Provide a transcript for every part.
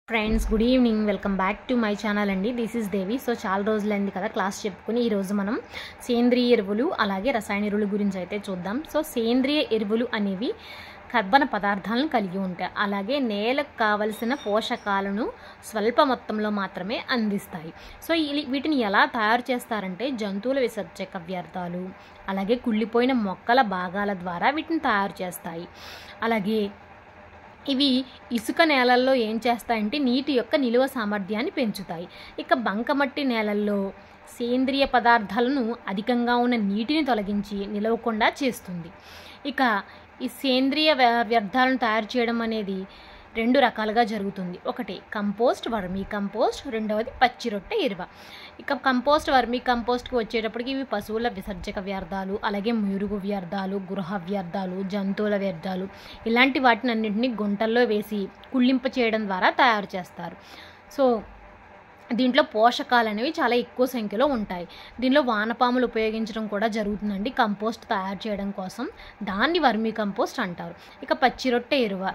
Friends good evening, welcome back to my channel అండి. This is Devi. So చాలా రోజులైంది కదా క్లాస్ చెప్పుకుని, ఈరోజు మనం సేంద్రియ ఎరువులు అలాగే రసాయన ఎరువుల గురించి అయితే చూద్దాం. సో సేంద్రియ ఎరువులు అనేవి కర్బన పదార్థాలను కలిగి ఉంటాయి, అలాగే నేలకు కావలసిన పోషకాలను స్వల్ప మొత్తంలో మాత్రమే అందిస్తాయి. సో వీటిని ఎలా తయారు చేస్తారంటే జంతువుల విసర్జక వ్యర్థాలు అలాగే కుళ్ళిపోయిన మొక్కల భాగాల ద్వారా వీటిని తయారు చేస్తాయి. అలాగే ఇవి ఇసుక నేలల్లో ఏం చేస్తాయంటే నీటి యొక్క నిలువ సామర్థ్యాన్ని పెంచుతాయి. ఇక బంకమట్టి నేలల్లో సేంద్రియ పదార్థాలను అధికంగా ఉన్న నీటిని తొలగించి నిలవకుండా చేస్తుంది. ఇక ఈ సేంద్రియ వ్యర్థాలను తయారు చేయడం అనేది రెండు రకాలుగా జరుగుతుంది. ఒకటి కంపోస్ట్, వర్మీ కంపోస్ట్, రెండవది పచ్చి రొట్టె ఎరువ. ఇక కంపోస్ట్, వర్మీ కంపోస్ట్కి వచ్చేటప్పటికి ఇవి పశువుల విసర్జక వ్యర్థాలు, అలాగే మురుగు వ్యర్థాలు, గృహ వ్యర్థాలు, జంతువుల వ్యర్థాలు, ఇలాంటి వాటిని అన్నింటినీ గుంటల్లో వేసి కుళ్ళింప చేయడం ద్వారా తయారు చేస్తారు. సో దీంట్లో పోషకాలు అనేవి చాలా ఎక్కువ సంఖ్యలో ఉంటాయి. దీనిలో వానపాములు ఉపయోగించడం కూడా జరుగుతుందండి కంపోస్ట్ తయారు చేయడం కోసం. దాన్ని వర్మీ కంపోస్ట్ అంటారు. ఇక పచ్చి రొట్టె ఎరువ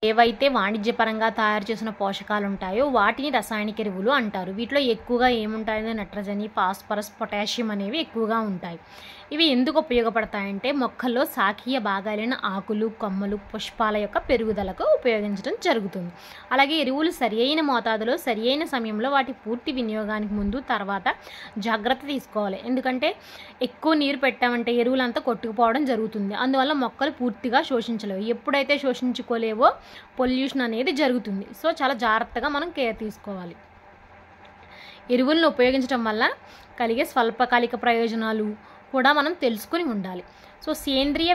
ఏవైతే వాణిజ్యపరంగా తయారు చేసిన పోషకాలు ఉంటాయో వాటిని రసాయనిక ఎరువులు అంటారు. వీటిలో ఎక్కువగా ఏముంటాయంటే నత్రజని, ఫాస్ఫరస్, పొటాషియం అనేవి ఎక్కువగా ఉంటాయి. ఇవి ఎందుకు ఉపయోగపడతాయంటే మొక్కల్లో శాఖీయ భాగాలైన ఆకులు, కొమ్మలు, పుష్పాల యొక్క పెరుగుదలకు ఉపయోగించడం జరుగుతుంది. అలాగే ఎరువులు సరియైన మోతాదులో సరియైన సమయంలో వాటి పూర్తి వినియోగానికి ముందు తర్వాత జాగ్రత్త తీసుకోవాలి. ఎందుకంటే ఎక్కువ నీరు పెట్టామంటే ఎరువులంతా కొట్టుకుపోవడం జరుగుతుంది. అందువల్ల మొక్కలు పూర్తిగా శోషించలేవు. ఎప్పుడైతే శోషించుకోలేవో పొల్యూషన్ అనేది జరుగుతుంది. సో చాలా జాగ్రత్తగా మనం కేర్ తీసుకోవాలి. ఎరువులను ఉపయోగించడం వల్ల కలిగే స్వల్పకాలిక ప్రయోజనాలు కూడా మనం తెలుసుకుని ఉండాలి. సో సేంద్రియ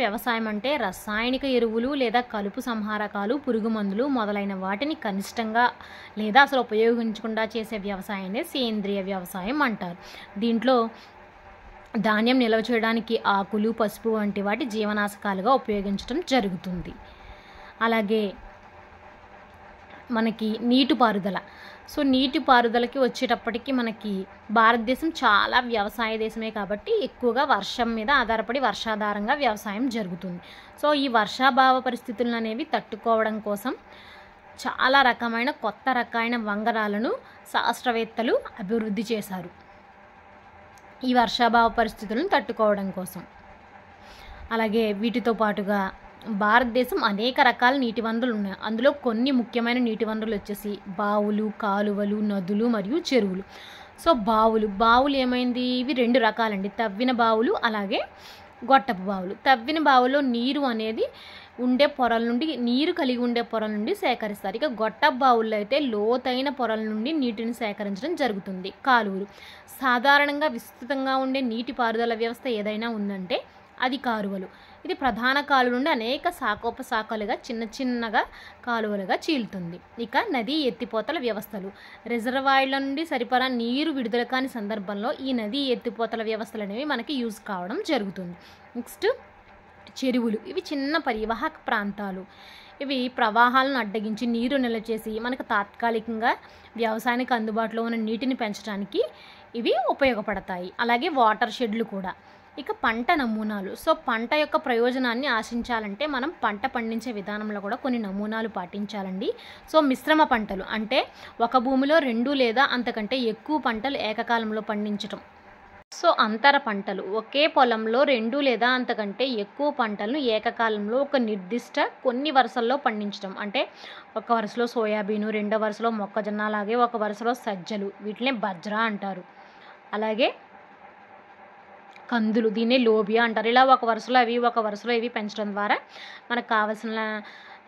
వ్యవసాయం అంటే రసాయనిక ఎరువులు లేదా కలుపు సంహారకాలు, పురుగు మందులు మొదలైన వాటిని కనిష్టంగా లేదా అసలు ఉపయోగించకుండా చేసే వ్యవసాయాన్ని సేంద్రియ వ్యవసాయం అంటారు. దీంట్లో ధాన్యం నిల్వ చేయడానికి ఆకులు, పసుపు వంటి వాటి జీవనాశకాలుగా ఉపయోగించడం జరుగుతుంది. అలాగే మనకి నీటిపారుదల. సో నీటిపారుదలకి వచ్చేటప్పటికి మనకి భారతదేశం చాలా వ్యవసాయ దేశమే కాబట్టి ఎక్కువగా వర్షం మీద ఆధారపడి వర్షాధారంగా వ్యవసాయం జరుగుతుంది. సో ఈ వర్షాభావ పరిస్థితులను అనేవి తట్టుకోవడం కోసం చాలా రకమైన కొత్త రకాయన వంగడాలను శాస్త్రవేత్తలు అభివృద్ధి చేశారు ఈ వర్షాభావ పరిస్థితులను తట్టుకోవడం కోసం. అలాగే వీటితో పాటుగా భారతదేశం అనేక రకాల నీటి వనరులు ఉన్నాయి. అందులో కొన్ని ముఖ్యమైన నీటి వనరులు వచ్చేసి బావులు, కాలువలు, నదులు మరియు చెరువులు. సో బావులు ఏమైంది, ఇవి రెండు రకాలండి. తవ్విన బావులు అలాగే గొట్టపు బావులు. తవ్విన బావులో నీరు అనేది ఉండే పొరల నుండి, నీరు కలిగి ఉండే పొరల నుండి సేకరిస్తారు. ఇక గొట్టపు బావుల్లో అయితే లోతైన పొరల నుండి నీటిని సేకరించడం జరుగుతుంది. కాలువలు సాధారణంగా విస్తృతంగా ఉండే నీటిపారుదల వ్యవస్థ ఏదైనా ఉందంటే అది కాలువలు. ఇది ప్రధాన కాలువ నుండి అనేక శాఖోపశాఖలుగా చిన్నగా కాలువలుగా చీలుతుంది. ఇక నదీ ఎత్తిపోతల వ్యవస్థలు. రిజర్వాయర్ల నుండి సరిపడా నీరు విడుదల కాని సందర్భంలో ఈ నదీ ఎత్తిపోతల వ్యవస్థలు అనేవి మనకి యూజ్ కావడం జరుగుతుంది. నెక్స్ట్ చెరువులు. ఇవి చిన్న పరివాహక ప్రాంతాలు. ఇవి ప్రవాహాలను అడ్డగించి నీరు నిల్వ చేసి మనకు తాత్కాలికంగా వ్యవసాయానికి అందుబాటులో ఉన్న నీటిని పెంచడానికి ఇవి ఉపయోగపడతాయి. అలాగే వాటర్ షెడ్లు కూడా. ఇక పంట నమూనాలు. సో పంట యొక్క ప్రయోజనాన్ని ఆశించాలంటే మనం పంట పండించే విధానంలో కూడా కొన్ని నమూనాలు పాటించాలండి. సో మిశ్రమ పంటలు అంటే ఒక భూమిలో 2 లేదా అంతకంటే ఎక్కువ పంటలు ఏకకాలంలో పండించటం. సో అంతర పంటలు ఒకే పొలంలో 2 లేదా అంతకంటే ఎక్కువ పంటలను ఏకకాలంలో ఒక నిర్దిష్ట కొన్ని వరుసల్లో పండించడం. అంటే ఒక వరుసలో సోయాబీను, రెండో వరుసలో మొక్కజొన్న, అలాగే ఒక వరుసలో సజ్జలు, వీటినే బజ్రా అంటారు. అలాగే కందులు, దీన్నే లోబియా అంటారు. ఇలా ఒక వరుసలో ఇవి పెంచడం ద్వారా మనకు కావాల్సిన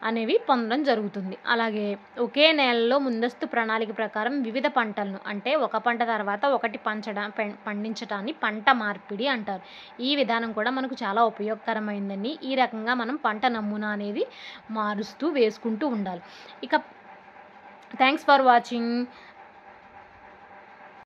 అనేవి పొందడం జరుగుతుంది. అలాగే ఒకే నేలలో ముందస్తు ప్రణాళిక ప్రకారం వివిధ పంటలను అంటే ఒక పంట తర్వాత ఒకటి పండించడాన్ని పంట మార్పిడి అంటారు. ఈ విధానం కూడా మనకు చాలా ఉపయోగకరమైందని, ఈ రకంగా మనం పంట నమూనా అనేది మారుస్తూ వేసుకుంటూ ఉండాలి. ఇక థ్యాంక్స్ ఫర్ వాచింగ్.